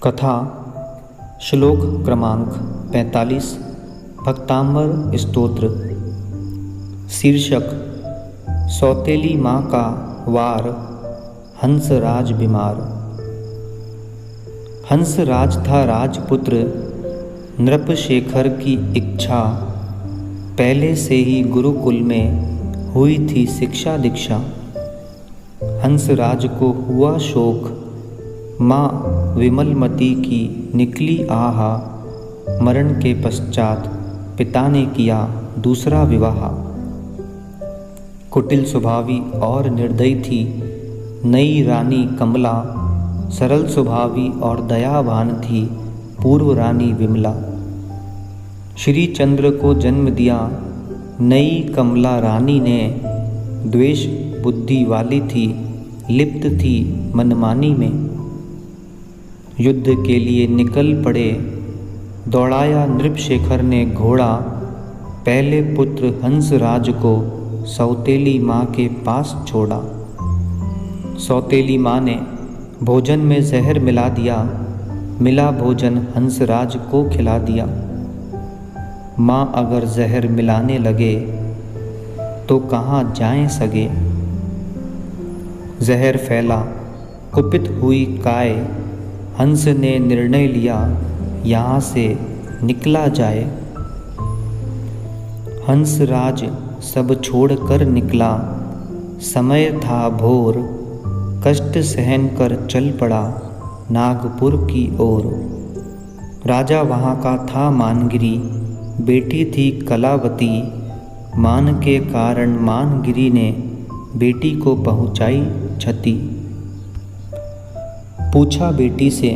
कथा श्लोक क्रमांक 45 भक्तांबर स्तोत्र। शीर्षक सौतेली माँ का वार हंसराज बीमार। हंसराज था राजपुत्र, नृपशेखर की इच्छा पहले से ही गुरुकुल में हुई थी शिक्षा दीक्षा। हंसराज को हुआ शोक, माँ विमलमती की निकली आहा। मरण के पश्चात पिता ने किया दूसरा विवाह। कुटिल स्वभावी और निर्दयी थी नई रानी कमला, सरल स्वभावी और दयावान थी पूर्व रानी विमला। श्री चंद्र को जन्म दिया नई कमला रानी ने, द्वेष बुद्धि वाली थी, लिप्त थी मनमानी में। युद्ध के लिए निकल पड़े, दौड़ाया नृपशेखर ने घोड़ा। पहले पुत्र हंसराज को सौतेली माँ के पास छोड़ा। सौतेली माँ ने भोजन में जहर मिला दिया, मिला भोजन हंसराज को खिला दिया। माँ अगर जहर मिलाने लगे तो कहाँ जाएं सगे। जहर फैला, कुपित हुई काय, हंस ने निर्णय लिया यहाँ से निकला जाए। हंसराज सब छोड़कर निकला, समय था भोर, कष्ट सहन कर चल पड़ा नागपुर की ओर। राजा वहाँ का था मानगिरी, बेटी थी कलावती। मान के कारण मानगिरी ने बेटी को पहुँचाई क्षति। पूछा बेटी से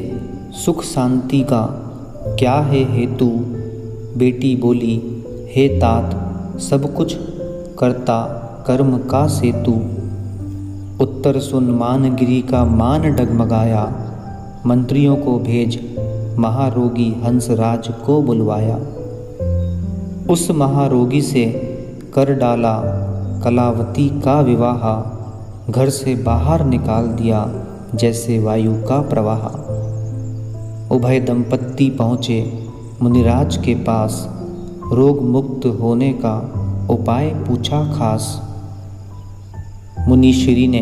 सुख शांति का क्या है हेतु। बेटी बोली हे तात सब कुछ करता कर्म का सेतु। उत्तर सुन मानगिरी का मान डगमगाया, मंत्रियों को भेज महारोगी हंसराज को बुलवाया। उस महारोगी से कर डाला कलावती का विवाह, घर से बाहर निकाल दिया जैसे वायु का प्रवाह। उभय दंपत्ति पहुँचे मुनिराज के पास, रोग मुक्त होने का उपाय पूछा खास। मुनीश्री ने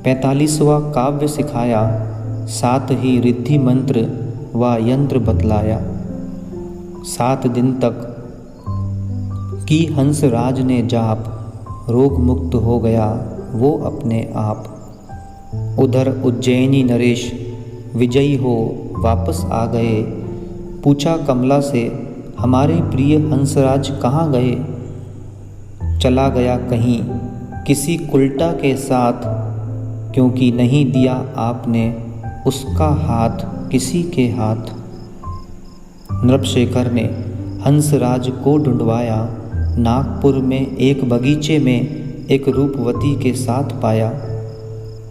45वां काव्य सिखाया, साथ ही रिद्धि मंत्र व यंत्र बतलाया। 7 दिन तक की हंसराज ने जाप, रोग मुक्त हो गया वो अपने आप। उधर उज्जैनी नरेश विजयी हो वापस आ गए, पूछा कमला से हमारे प्रिय हंसराज कहाँ गए। चला गया कहीं किसी कुलटा के साथ, क्योंकि नहीं दिया आपने उसका हाथ किसी के हाथ। नृपशेखर ने हंसराज को ढूंढवाया, नागपुर में एक बगीचे में एक रूपवती के साथ पाया।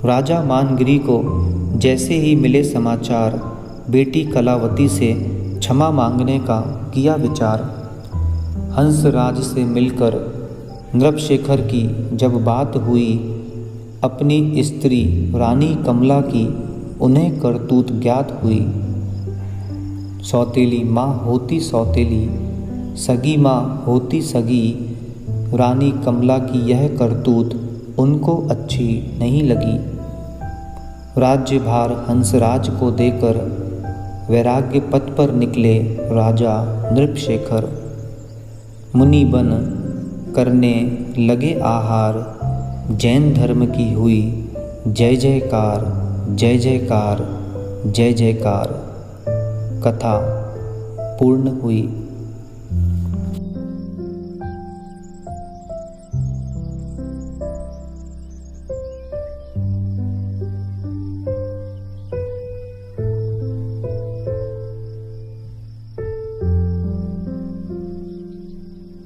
राजा मानगिरी को जैसे ही मिले समाचार, बेटी कलावती से क्षमा मांगने का किया विचार। हंसराज से मिलकर नृपशेखर की जब बात हुई, अपनी स्त्री रानी कमला की उन्हें करतूत ज्ञात हुई। सौतेली माँ होती सौतेली, सगी माँ होती सगी। रानी कमला की यह करतूत उनको अच्छी नहीं लगी। राज्यभार हंसराज को देकर वैराग्य पथ पर निकले राजा नृपशेखर। मुनि बन करने लगे आहार, जैन धर्म की हुई जय जयकार, जय जयकार, जय जयकार। कथा पूर्ण हुई।